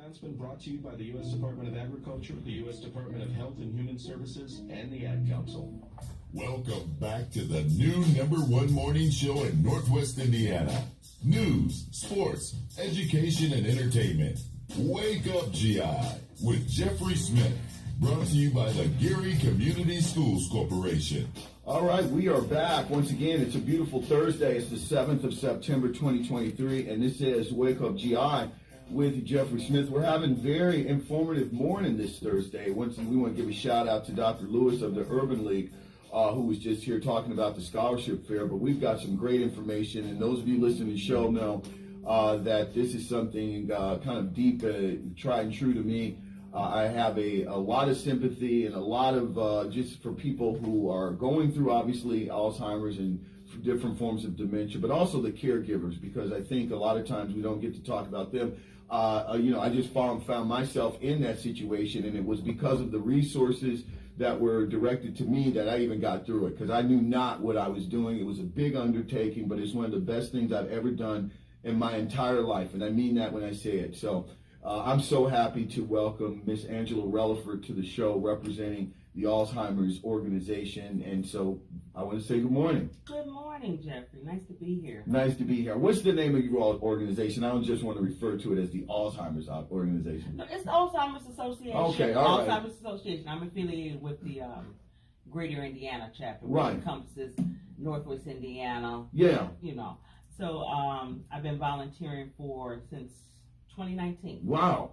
Announcement brought to you by the U.S. Department of Agriculture, the U.S. Department of Health and Human Services, and the Ad Council. Welcome back to the new #1 morning show in Northwest Indiana. News, sports, education, and entertainment. Wake Up GI with Jeffrey Smith. Brought to you by the Geary Community Schools Corporation. All right, we are back. Once again, it's a beautiful Thursday. It's the 7th of September, 2023, and this is Wake Up GI with Jeffrey Smith. We're having very informative morning this Thursday. Once again, we want to give a shout out to Dr. Lewis of the Urban League, who was just here talking about the scholarship fair. But we've got some great information, and those of you listening to the show know that this is something kind of deep, tried and true to me. I have a lot of sympathy and a lot of just for people who are going through, obviously, Alzheimer's and different forms of dementia, but also the caregivers, because I think a lot of times we don't get to talk about them. I just found myself in that situation, and it was because of the resources that were directed to me that I even got through it, because I knew not what I was doing. It was a big undertaking, but it's one of the best things I've ever done in my entire life, and I mean that when I say it. So I'm so happy to welcome Miss Angela Relaford to the show, representing the Alzheimer's organization. And so I want to say good morning. Good morning, Jeffrey. Nice to be here. Nice to be here. What's the name of your organization? I don't just want to refer to it as the Alzheimer's organization. No, it's the Alzheimer's Association. Okay, all right. Alzheimer's Association. I'm affiliated with the Greater Indiana chapter, which Right. encompasses Northwest Indiana. Yeah. So I've been volunteering since 2019. Wow.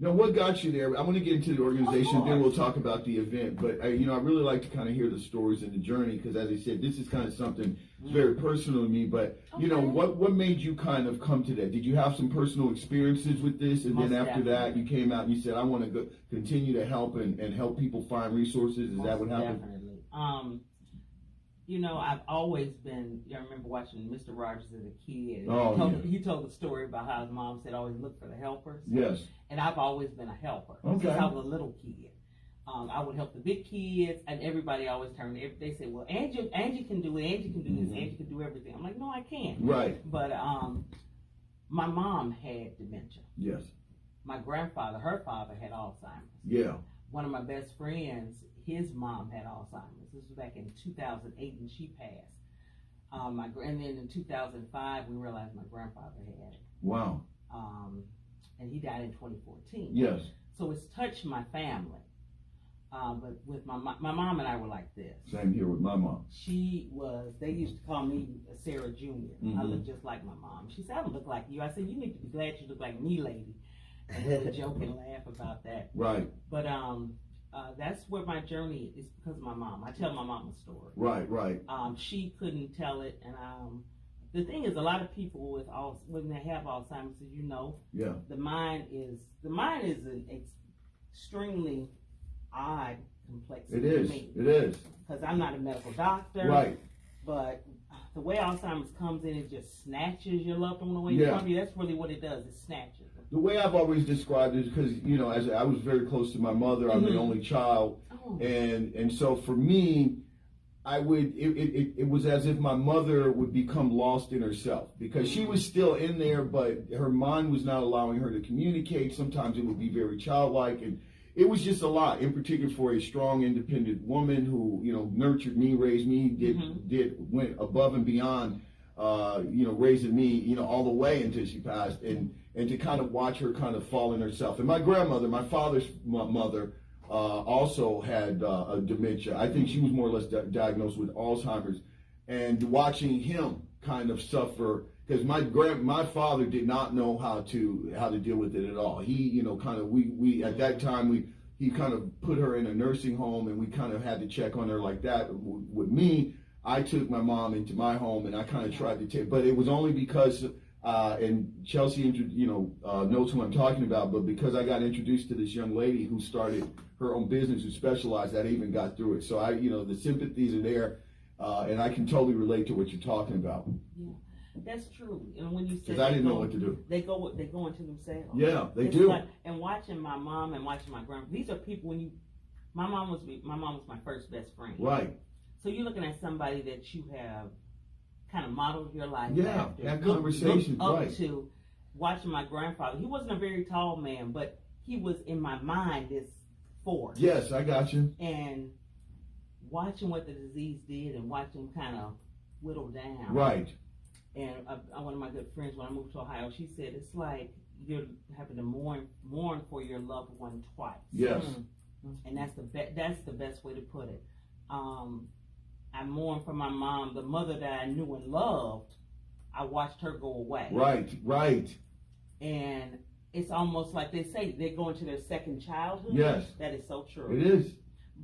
Now, what got you there? I'm going to get into the organization, then we'll talk about the event. But, I really like to kind of hear the stories and the journey, because, as I said, this is kind of something very personal to me. But, what made you kind of come to that? Did you have some personal experiences with this? And Most then after definitely. that, you came out and you said, I want to continue to help and help people find resources. Is that what happened? Definitely. I've always been, I remember watching Mr. Rogers as a kid. He told the story about how his mom said always look for the helpers. Yes. And I've always been a helper Okay. since I was a little kid. I would help the big kids, and everybody always turned. They said, "Well, Angie can do it. Angie can do this. Angie can do everything." I'm like, "No, I can't." Right. But my mom had dementia. Yes. My grandfather, her father, had Alzheimer's. Yeah. One of my best friends, his mom had Alzheimer's. This was back in 2008, and she passed. And then in 2005, we realized my grandfather had it. Wow. And he died in 2014. Yes. So it's touched my family. But with my mom and I were like this. Same here with my mom. They used to call me Sarah Jr. I Mhm. look just like my mom. She said, I don't look like you. I said, you need to be glad you look like me, lady. And we would joke and laugh about that. Right. But that's where my journey is, because of my mom. I tell my mom a story. Right. She couldn't tell it, and the thing is, a lot of people when they have Alzheimer's, as you know, Yeah. the mind is an extremely odd complexity. It is. To me, It is. because I'm not a medical doctor. Right. But the way Alzheimer's comes in, it just snatches your loved one away Yeah. from you. That's really what it does. It snatches them. The way I've always described it is because, as I was very close to my mother, I'm the only child. Oh. And so for me, it was as if my mother would become lost in herself, because she was still in there, but her mind was not allowing her to communicate. Sometimes it would be very childlike, and it was just a lot, in particular for a strong, independent woman who, nurtured me, raised me, went above and beyond, raising me, all the way until she passed, and to kind of watch her kind of fall in herself. And my grandmother, my father's mother, also had a dementia. I think she was more or less diagnosed with Alzheimer's, and watching him kind of suffer, because my father did not know how to deal with it at all. He, kind of, we at that time, he kind of put her in a nursing home, and we kind of had to check on her like that. With me, I took my mom into my home, and I kind of tried to take, but it was only because, and Chelsea, knows who I'm talking about, but because I got introduced to this young lady who started her own business, who specialized, I even got through it. So the sympathies are there, and I can totally relate to what you're talking about. Yeah, that's true. And when you said, because I didn't know what to do. They go into themselves. Yeah, they It's do. like, and watching my mom and watching my grandma, these are people my mom was my first best friend. Right. So you're looking at somebody that you have kind of modeled your life Yeah, after, have conversations, looked up right. to, watching my grandfather. He wasn't a very tall man, but he was in my mind this force. Yes, I got you. And watching what the disease did and watching him kind of whittle down. Right. And one of my good friends, when I moved to Ohio, she said, it's like you're having to mourn for your loved one twice. Yes. And that's the best way to put it. I mourned for my mom, the mother that I knew and loved. I watched her go away. Right. And it's almost like they say they're going to their second childhood. Yes. That is so true. It is.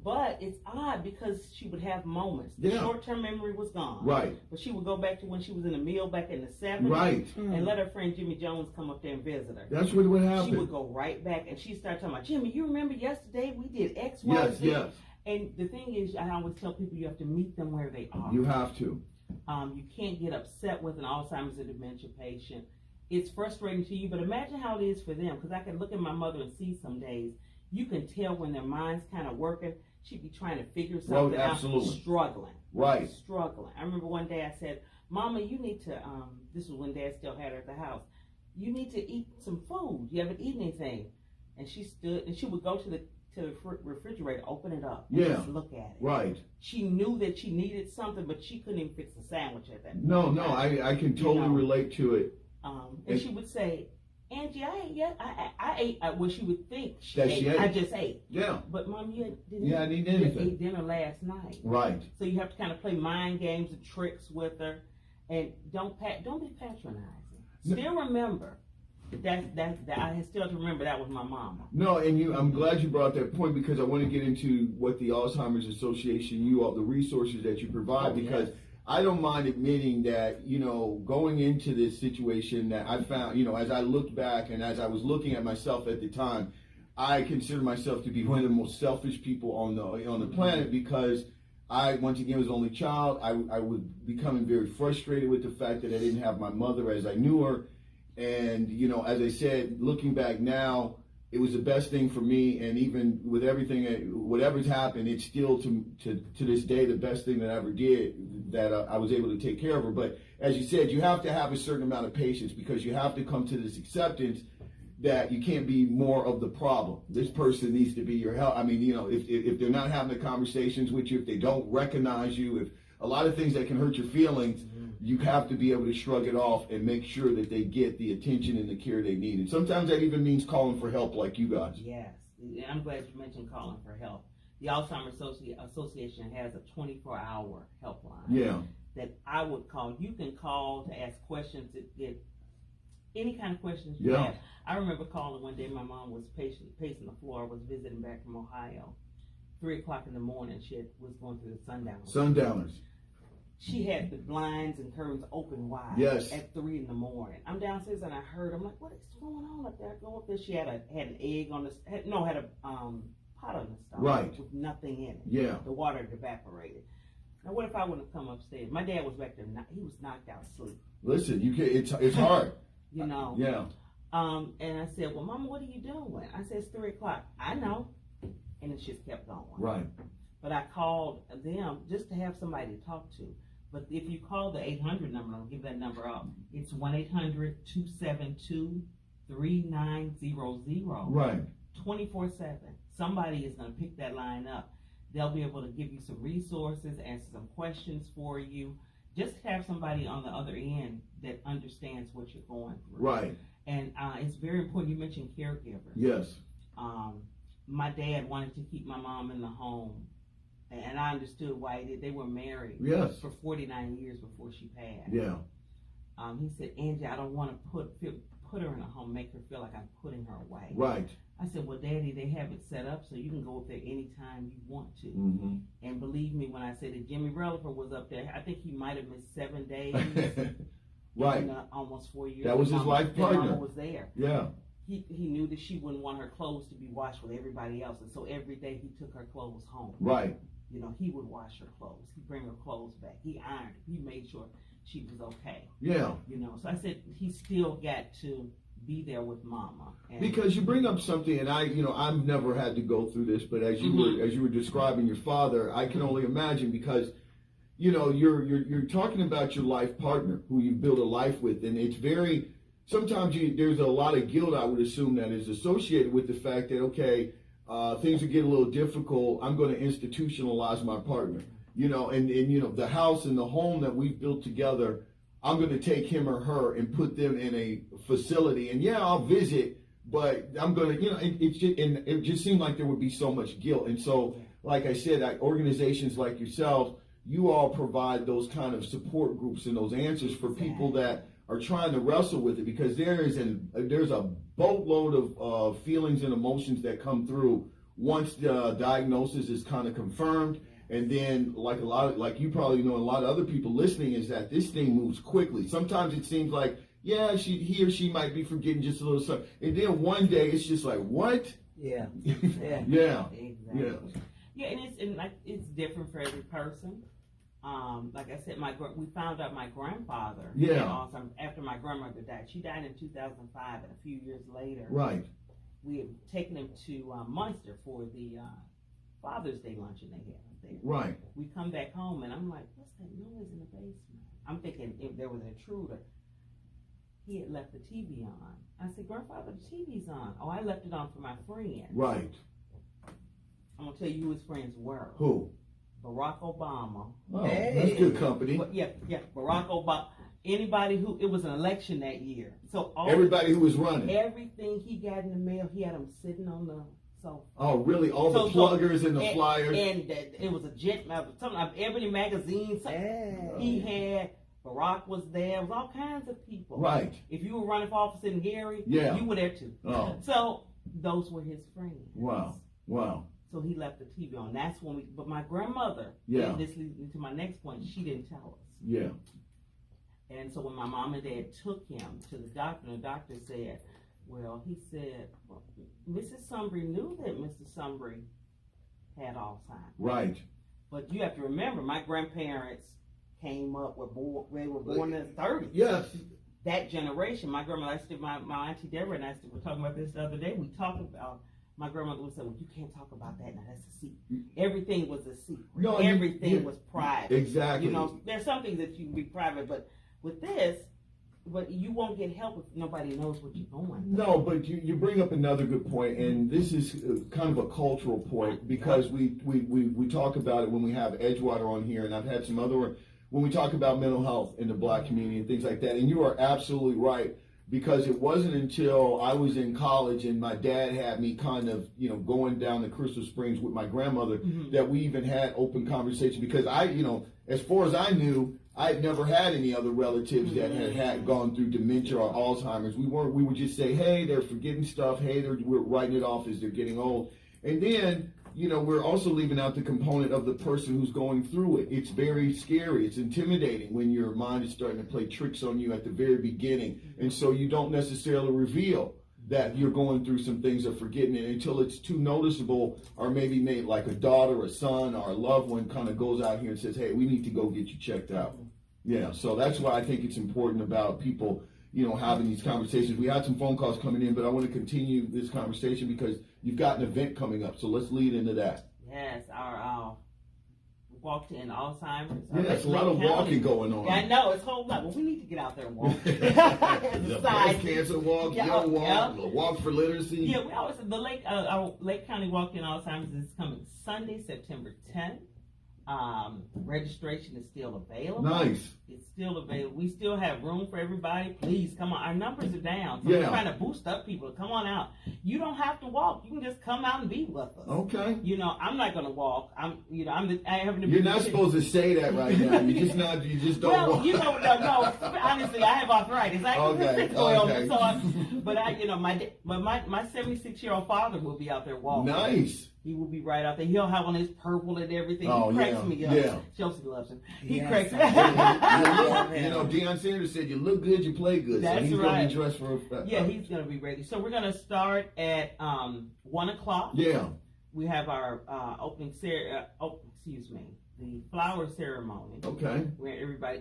But it's odd because she would have moments. The short-term memory was gone. Right. But she would go back to when she was in the mill back in the 70s. Right. And let her friend Jimmy Jones come up there and visit her. That's what would happen. She would go right back and she started talking about, Jimmy, you remember yesterday we did X, Y, Yes, Z? yes. And the thing is, I always tell people you have to meet them where they are. You have to. You can't get upset with an Alzheimer's or dementia patient. It's frustrating to you, but imagine how it is for them. Because I can look at my mother and see some days, you can tell when their mind's kind of working. She'd be trying to figure something out, struggling. Right. Struggling. I remember one day I said, Mama, you need to, this was when Dad still had her at the house, you need to eat some food. You haven't eaten anything. And she stood, and she would go to the refrigerator, open it up, and just look at it. Right. She knew that she needed something, but she couldn't even fix a sandwich at that point. No, I can totally relate to it. And she would say, Angie, I ate yet. I ate what she would think she That ate. she ate. I just ate. Yeah. But Mom, you didn't. Yeah, I need You anything. ate dinner last night. Right. So you have to kind of play mind games and tricks with her, and don't be patronizing. Still remember that I still have to remember that was my mama. No, and I'm glad you brought that point because I want to get into what the Alzheimer's Association, the resources that you provide, because I don't mind admitting that, going into this situation that I found, as I look back and as I was looking at myself at the time, I consider myself to be one of the most selfish people on the planet because I, once again, was the only child. I was becoming very frustrated with the fact that I didn't have my mother as I knew her. And, as I said, looking back now, it was the best thing for me. And even with everything, whatever's happened, it's still to this day the best thing that I ever did, that I was able to take care of her. But as you said, you have to have a certain amount of patience because you have to come to this acceptance that you can't be more of the problem. This person needs to be your help. I mean, if they're not having the conversations with you, if they don't recognize you, if a lot of things that can hurt your feelings, you have to be able to shrug it off and make sure that they get the attention and the care they need. And sometimes that even means calling for help like you guys. Yes. I'm glad you mentioned calling for help. The Alzheimer's Association has a 24-hour helpline. Yeah. That I would call. You can call to ask questions, to get any kind of questions you have. I remember calling one day. My mom was pacing the floor. Was visiting back from Ohio. 3 o'clock in the morning. She was going through the Sundowners. She had the blinds and curtains open wide. Yes. At 3 in the morning. I'm downstairs and I heard. I'm like, what is going on up there? I go up there. She had an egg on the had a pot on the stove. Right. With nothing in it. Yeah. The water had evaporated. Now, what if I wouldn't have come upstairs? My dad was back there. He was knocked out asleep. Listen, you can. It's hard. Yeah. And I said, well, Mama, what are you doing? I said, it's 3 o'clock. I know. And it just kept going. Right. But I called them just to have somebody to talk to. But if you call the 800 number, I'll give that number up. It's 1-800-272-3900. Right. 24/7. Somebody is going to pick that line up. They'll be able to give you some resources, answer some questions for you. Just have somebody on the other end that understands what you're going through. Right. And it's very important. You mentioned caregivers. Yes. My dad wanted to keep my mom in the home. And I understood why he did. They were married for 49 years before she passed. Yeah. He said, Angie, I don't want to put her in a home, make her feel like I'm putting her away. Right. I said, well, Daddy, they have it set up so you can go up there anytime you want to. Mm-hmm. And believe me when I say that Jimmy Rellifer was up there, I think he might have missed 7 days. Right. In, almost 4 years. That was his life partner. Mama was there. Yeah. He knew that she wouldn't want her clothes to be washed with everybody else. And so every day he took her clothes home. Right. He would wash her clothes. He'd bring her clothes back. He ironed. He made sure she was okay. Yeah. So I said he still got to be there with Mama. Because you bring up something, and I've never had to go through this, but as you were describing your father, I can only imagine because, you're talking about your life partner who you build a life with, and it's very sometimes there's a lot of guilt, I would assume, that is associated with the fact that, okay, things are getting a little difficult. I'm going to institutionalize my partner, and the house and the home that we've built together, I'm going to take him or her and put them in a facility. And yeah, I'll visit, but I'm going to, it just seemed like there would be so much guilt. And so, like I said, organizations like yourself, you all provide those kind of support groups and those answers for people that are trying to wrestle with it, because there's a boatload of feelings and emotions that come through once the diagnosis is kind of confirmed. And then, like you probably know, and a lot of other people listening, is that this thing moves quickly. Sometimes it seems like, yeah, he or she might be forgetting just a little something, and then one day it's just like, what? Yeah. Yeah. Exactly. Yeah. Yeah, and it's different for every person. Like I said, we found out my grandfather. Yeah. After my grandmother died, she died in 2005, and a few years later, Right. we had taken him to Munster for the Father's Day luncheon they had up there. Right. We come back home, and I'm like, what's that noise in the basement? I'm thinking if there was an intruder. He had left the TV on. I said, Grandfather, the TV's on. Oh, I left it on for my friend. Right. I'm going to tell you who his friends were. Who? Barack Obama. Oh, that's good company. Yeah, Barack Obama. Anybody it was an election that year. So everybody who was running. Everything he got in the mail, he had them sitting on the sofa. Oh, really? All the pluggers and the flyers? And it was something like Ebony magazine. He had, Barack was there. It was all kinds of people. Right. If you were running for office in Gary, you were there too. Oh. So those were his friends. Wow. So he left the TV on. That's when but my grandmother, and this leads me to my next point, she didn't tell us. Yeah. And so when my mom and dad took him to the doctor said, well, Mrs. Sumbry knew that Mr. Sumbry had Alzheimer's. Right. But you have to remember, my grandparents came up they were born in the 30s. Yes. That generation, my grandmother, my Auntie Deborah and I were talking about this the other day. We talked about, my grandmother would say, well, you can't talk about that now, that's a secret. Everything was a secret. No, everything was private. Exactly. There's some things that you can be private, but with this, you won't get help if nobody knows what you're going through. No, but you bring up another good point, and this is kind of a cultural point, because we talk about it when we have Edgewater on here, and I've had some other, when we talk about mental health in the Black community and things like that, and you are absolutely right, because it wasn't until I was in college and my dad had me kind of, going down to Crystal Springs with my grandmother that we even had open conversation, because as far as I knew, I had never had any other relatives that had gone through dementia or Alzheimer's. We would just say, hey, they're forgetting stuff. Hey, we're writing it off as they're getting old. And then, we're also leaving out the component of the person who's going through it. It's very scary. It's intimidating when your mind is starting to play tricks on you at the very beginning. And so you don't necessarily reveal that you're going through some things or forgetting it until it's too noticeable, or maybe like a daughter, a son, or a loved one kind of goes out here and says, hey, we need to go get you checked out. Yeah, so that's why I think it's important about people, having these conversations. We had some phone calls coming in, but I want to continue this conversation because you've got an event coming up, so let's lead into that. Yes, our walked in Alzheimer's. Yeah, there's a lot of walking going on. I know, it's a whole lot. Well, we need to get out there and walk. The breast cancer walk, young walk, walk for literacy. Yeah, we always, our Lake County Walk-In Alzheimer's is coming Sunday, September 10th. Registration is still available. Nice. It's still available. We still have room for everybody. Please come on. Our numbers are down. So we're trying to boost up people. Come on out. You don't have to walk. You can just come out and be with us. Okay. I'm not going to walk. You're not supposed to say that right now. You just don't walk. No. Honestly, I have arthritis. Okay. My 76-year-old father will be out there walking. Nice. He will be right out there. He'll have on his purple and everything. Oh, he cracks me up. Yeah. Chelsea loves him. He cracks me up. Deion Sanders said, you look good, you play good. That's so he's right. going to be dressed for he's going to be ready. So we're going to start at 1 o'clock. Yeah. We have our the flower ceremony. Okay. Where everybody,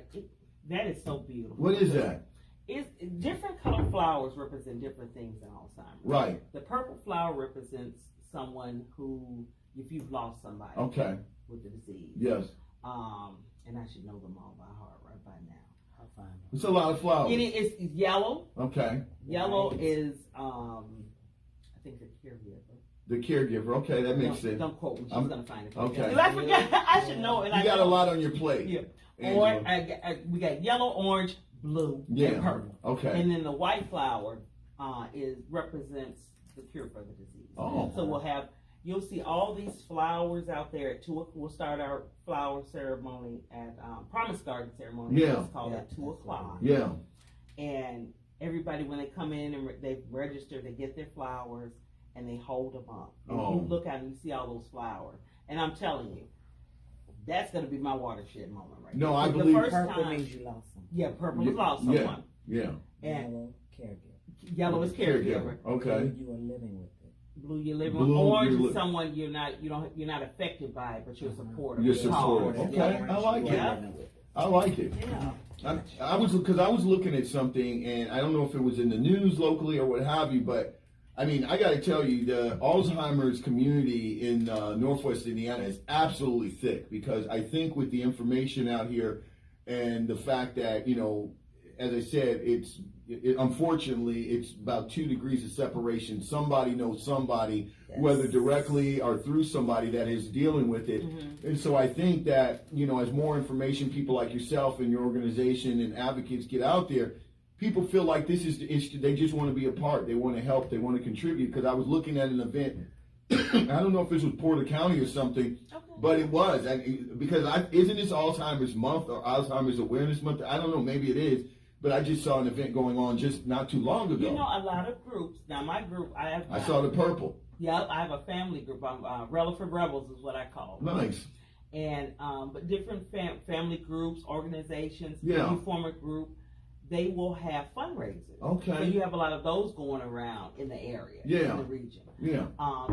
that is so beautiful. What is that? It's different colored flowers represent different things in Alzheimer's. Right. The purple flower represents someone who, if you've lost somebody with the disease. Yes. And I should know them all by heart right by now. find them. It's a lot of flowers. It's yellow. Okay. Yellow Right. is, I think the caregiver. The caregiver. Okay, that makes sense. Don't quote me. She's gonna find it. Okay. Because I forgot. I should know. And You I got a don't. lot on your plate. Yeah. Angela. We got yellow, orange, blue, and purple. Okay. And then the white flower represents the cure for the disease. Oh. So you'll see all these flowers out there at 2 o'clock. We'll start our flower ceremony at Promise Garden ceremony. Yeah. It's called at 2 o'clock. Yeah. And everybody, when they come in and they register, they get their flowers and they hold them up. And you look out and you see all those flowers. And I'm telling you, that's going to be my watershed moment right No, now. I The believe- first Purple time- means you lost them. Yeah, purple is lost Yeah. someone. Yeah. And Yellow, caregiver. yellow is caregiver. Okay. Blue, you are living with it. Blue, you're living Blue, with. Orange you're is someone you're not affected by it, but you're supportive. You're It's supportive. hard. Okay. I like it. Yeah. I like it. Yeah. I was looking at something, and I don't know if it was in the news locally or what have you, but I mean, I got to tell you, the Alzheimer's community in Northwest Indiana is absolutely thick, because I think with the information out here and the fact that, you know, as I said, unfortunately, it's about 2 degrees of separation. Somebody knows somebody, Yes. whether directly or through somebody that is dealing with it. And so I think that, you know, as more information, people like yourself and your organization and advocates get out there, people feel like this is the issue. They just want to be a part. They want to help. They want to contribute. Because I was looking at an event. I don't know if this was Porter County or something, but it was. Isn't this Alzheimer's Month or Alzheimer's Awareness Month? I don't know. Maybe it is. But I just saw an event going on just not too long ago. You know, a lot of groups. Now, my group, I saw the purple. Yep, I have a family group. Relevant Rebels is what I call them. Nice. And but different family groups, organizations, Yeah. you form a group, they will have fundraisers. Okay. So you have a lot of those going around in the area, Yeah. in the region. Yeah.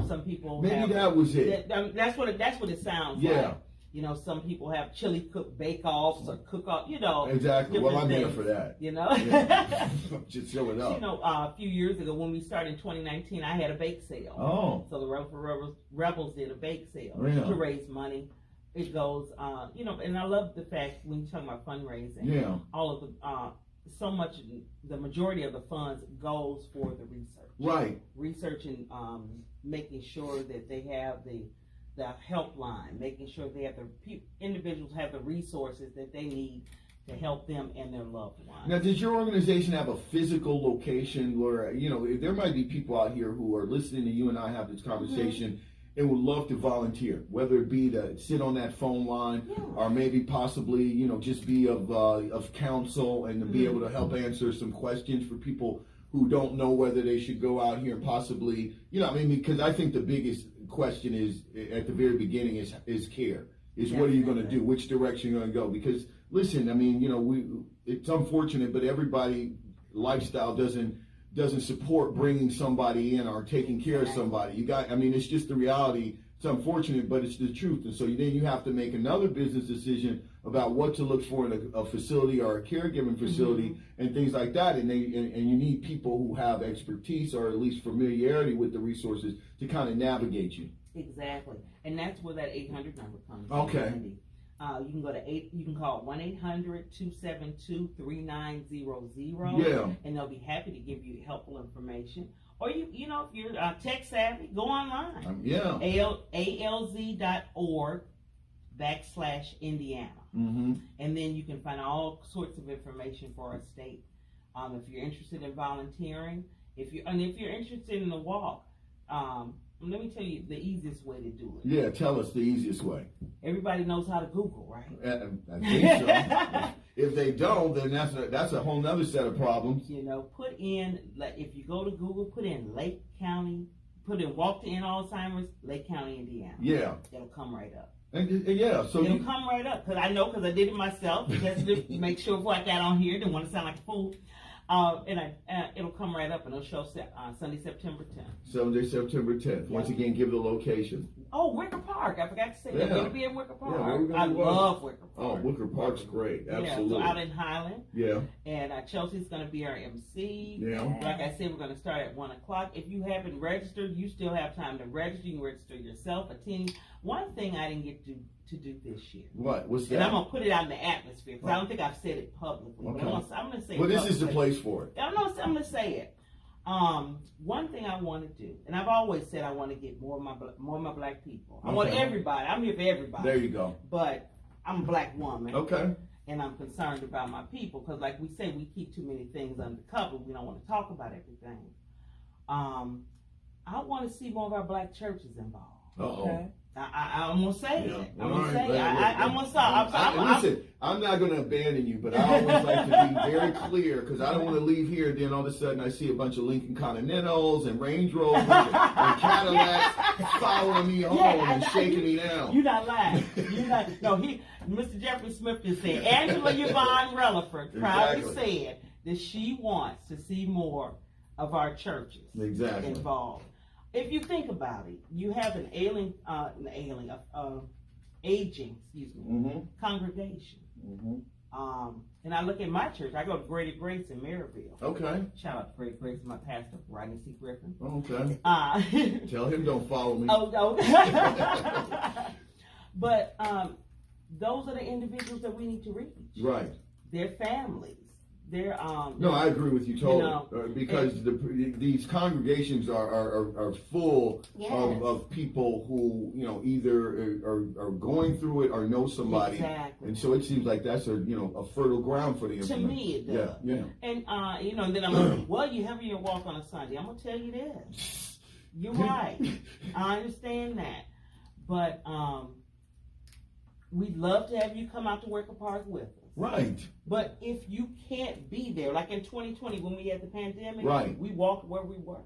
Some people Maybe have, that was it. That's what it sounds Yeah. like. You know, some people have chili cook bake-offs or cook-off. You know, Exactly. Well, I'm different there things, for that. You know. Yeah. Just show it up. You know, a few years ago when we started in 2019, I had a bake sale. Oh. So the Rebels did a bake sale Yeah. to raise money. It goes, you know, and I love the fact when you're talking about fundraising, Yeah. all of the, the majority of the funds goes for the research. Right. Research and making sure that they have the helpline, making sure they have individuals have the resources that they need to help them and their loved ones. Now, does your organization have a physical location where, you know, there might be people out here who are listening to you and I have this conversation and would love to volunteer, whether it be to sit on that phone line or maybe possibly, you know, just be of counsel and to be able to help answer some questions for people who don't know whether they should go out here and possibly, you know, I mean, because I think the biggest question is at the very beginning is care. Is what are you going to do? Which direction you're going to go? Because listen, I mean, you know, it's unfortunate, but everybody lifestyle doesn't support bringing somebody in or taking care of somebody. It's just the reality. It's unfortunate, but it's the truth. And so then you have to make another business decision about what to look for in a facility or a caregiving facility and things like that. And you need people who have expertise or at least familiarity with the resources to kind of navigate you. Exactly, and that's where that 800 number comes. Okay. In. You can go to you can call 1-800-272-3900. Yeah. And they'll be happy to give you helpful information. Or you know, if you're tech savvy, go online. alz.org/Indiana. And then you can find all sorts of information for our state. If you're interested in volunteering, if you're interested in the walk, let me tell you the easiest way to do it. Yeah, tell us the easiest way. Everybody knows how to Google, right? I think so. If they don't, then that's a whole nother set of problems. You know, put in, like, if you go to Google, put in Lake County, put in Walk to End Alzheimer's, Lake County, Indiana. Yeah. It'll come right up. Yeah, so it'll come right up because I did it myself just to make sure before I got on here, didn't want to sound like a fool. It'll come right up and it'll show Sunday, September 10th. Sunday, September 10th. Once again, give the location. Oh, Wicker Park. I forgot to say that. We're going to be in Wicker Park. Yeah, I love Wicker Park. Oh, Wicker Park's great. Absolutely. Yeah, so out in Highland. Yeah. And Chelsea's going to be our MC. Yeah. Like I said, we're going to start at 1 o'clock. If you haven't registered, you still have time to register. You can register yourself, attend. One thing I didn't get to to do this year. What's that? And I'm going to put it out in the atmosphere because I don't think I've said it publicly. Okay. But I'm going to say it Well, this is the publicly. place for it. I'm going to say it. One thing I want to do, and I've always said I want to get more of my black people. I want Okay. everybody. I'm here for everybody. There you go. But I'm a black woman. Okay. And I'm concerned about my people because, like we say, we keep too many things undercover. We don't want to talk about everything. I want to see more of our black churches involved. Uh-oh. I'm gonna say it. I'm All gonna right, say it. let- I'm gonna stop. Listen, I'm not going to abandon you, but I always like to be very clear because I don't want to leave here. Then all of a sudden I see a bunch of Lincoln Continentals and Range Rovers and Cadillacs following me home and shaking me down. You're not lying. No, Mr. Jeffrey Smith just said, Angela Yvonne Relaford proudly Exactly. said that she wants to see more of our churches Exactly. involved. If you think about it, you have an aging, Mm-hmm. congregation. Mm-hmm. And I look at my church. I go to Greater Grace in Maryville. Okay. Shout out to Greater Grace, my pastor, Rodney C. Griffin. Okay. Tell him don't follow me. Oh. But those are the individuals that we need to reach. Right. Their families. Their No, I agree with you totally. You know, because these congregations are full Yes. of people who either are going through it or know somebody, Exactly. and so it seems like that's a fertile ground for the To information. me, it does. Yeah. And and then I'm like, well, you have your walk on a Sunday. I'm gonna tell you this. You're right. I understand that, but we'd love to have you come out to Wicker Park with us. Right. But if you can't be there, like in 2020 when we had the pandemic, Right. we walked where we were.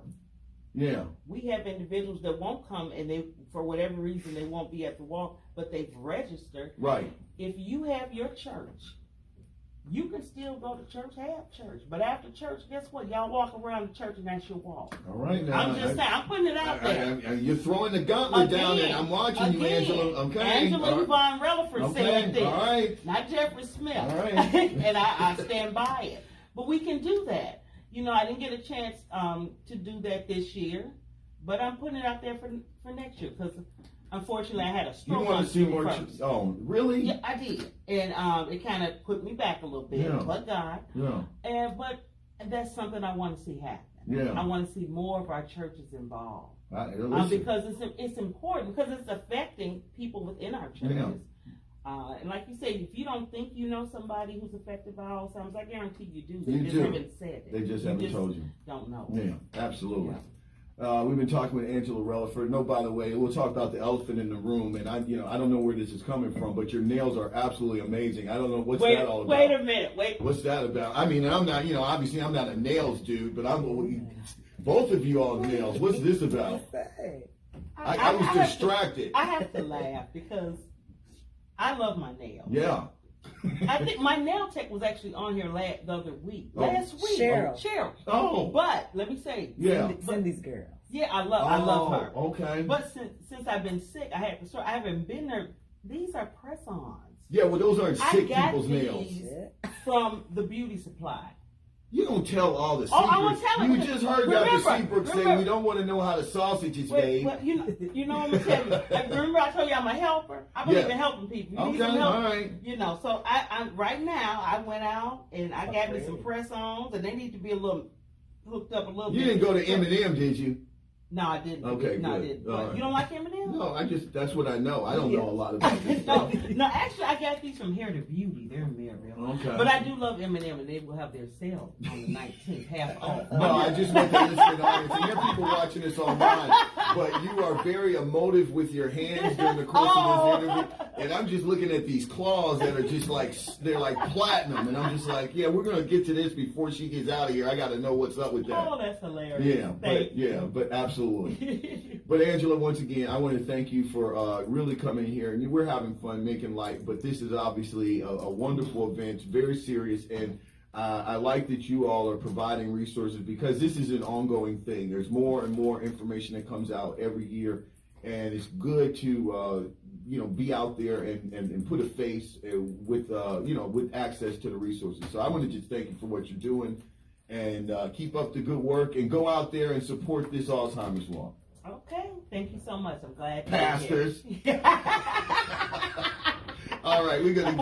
Yeah. We have individuals that won't come and they, for whatever reason, they won't be at the walk, but they've registered. Right. If you have your church, you can still go to church, have church. But after church, guess what? Y'all walk around the church and that's your walk. All right. Now I'm just saying, I'm putting it out there. you're throwing the gauntlet down, and Again, I'm watching you, Angela. Okay. Angela All right. Yvonne Relaford said this. All right. Not Jeffrey Smith. All right. And I stand by it. But we can do that. I didn't get a chance to do that this year, but I'm putting it out there for next year because unfortunately I had a You stroke. want to see more? first. Oh, really? Yeah, I did. And it kind of put me back a little bit, Yeah. but God. Yeah. But that's something I want to see happen. Yeah. I want to see more of our churches involved. Listen. Because it's important, because it's affecting people within our churches. Yeah. And like you say, if you don't think you know somebody who's affected by Alzheimer's, I guarantee you do. They You just do. haven't said it. They just haven't told you. Don't know. Yeah, absolutely. We've been talking with Angela Relaford. No, by the way, we'll talk about the elephant in the room, and I don't know where this is coming from, but your nails are absolutely amazing. I don't know what's that all about. Wait a minute. What's that about? I mean, I'm not, obviously I'm not a nails dude, but both of you all nails. What's this about? I was distracted. I have to laugh because I love my nails. Yeah. I think my nail tech was actually on here the other week. Last week. Cheryl. Oh. But let me say. Yeah. Cindy's girl. Yeah, I love her. Okay. But since I've been sick, I haven't been there. These are press-ons. Yeah, well, those aren't sick people's these nails. from the beauty supply. You don't tell all the Oh, secrets. I won't tell You you. just heard Dr. Seabrook say we don't want to know how the sausage is made. But you know what I'm gonna tell you. Remember I told you I'm a helper. I believe in helping people. You need some help. All right. So I right now I went out and I got me some press-ons, and they need to be a little hooked up a little bit. You didn't go to M&M, did you? No, I didn't. Okay, no, good. I didn't. All right. You don't like M&M? No, that's what I know. I don't know a lot about this stuff. No, actually, I got these from Hair to Beauty. They're in Maryville. Okay. But I do love M&M, and they will have their sale on the 19th, half off. No, I just want the listening audience, and there are people watching this online, but you are very emotive with your hands during the course of this interview, and I'm just looking at these claws that are just like, they're like platinum, and I'm just like, yeah, we're going to get to this before she gets out of here. I got to know what's up with that. Oh, that's hilarious. But absolutely. But Angela, once again, I want to thank you for really coming here. And we're having fun making light, but this is obviously a wonderful event, very serious, and I like that you all are providing resources because this is an ongoing thing. There's more and more information that comes out every year, and it's good to be out there and put a face with with access to the resources. So I want to just thank you for what you're doing, and keep up the good work, and go out there and support this Alzheimer's Walk. Okay, thank you so much. I'm glad. Pastors. All right, we're gonna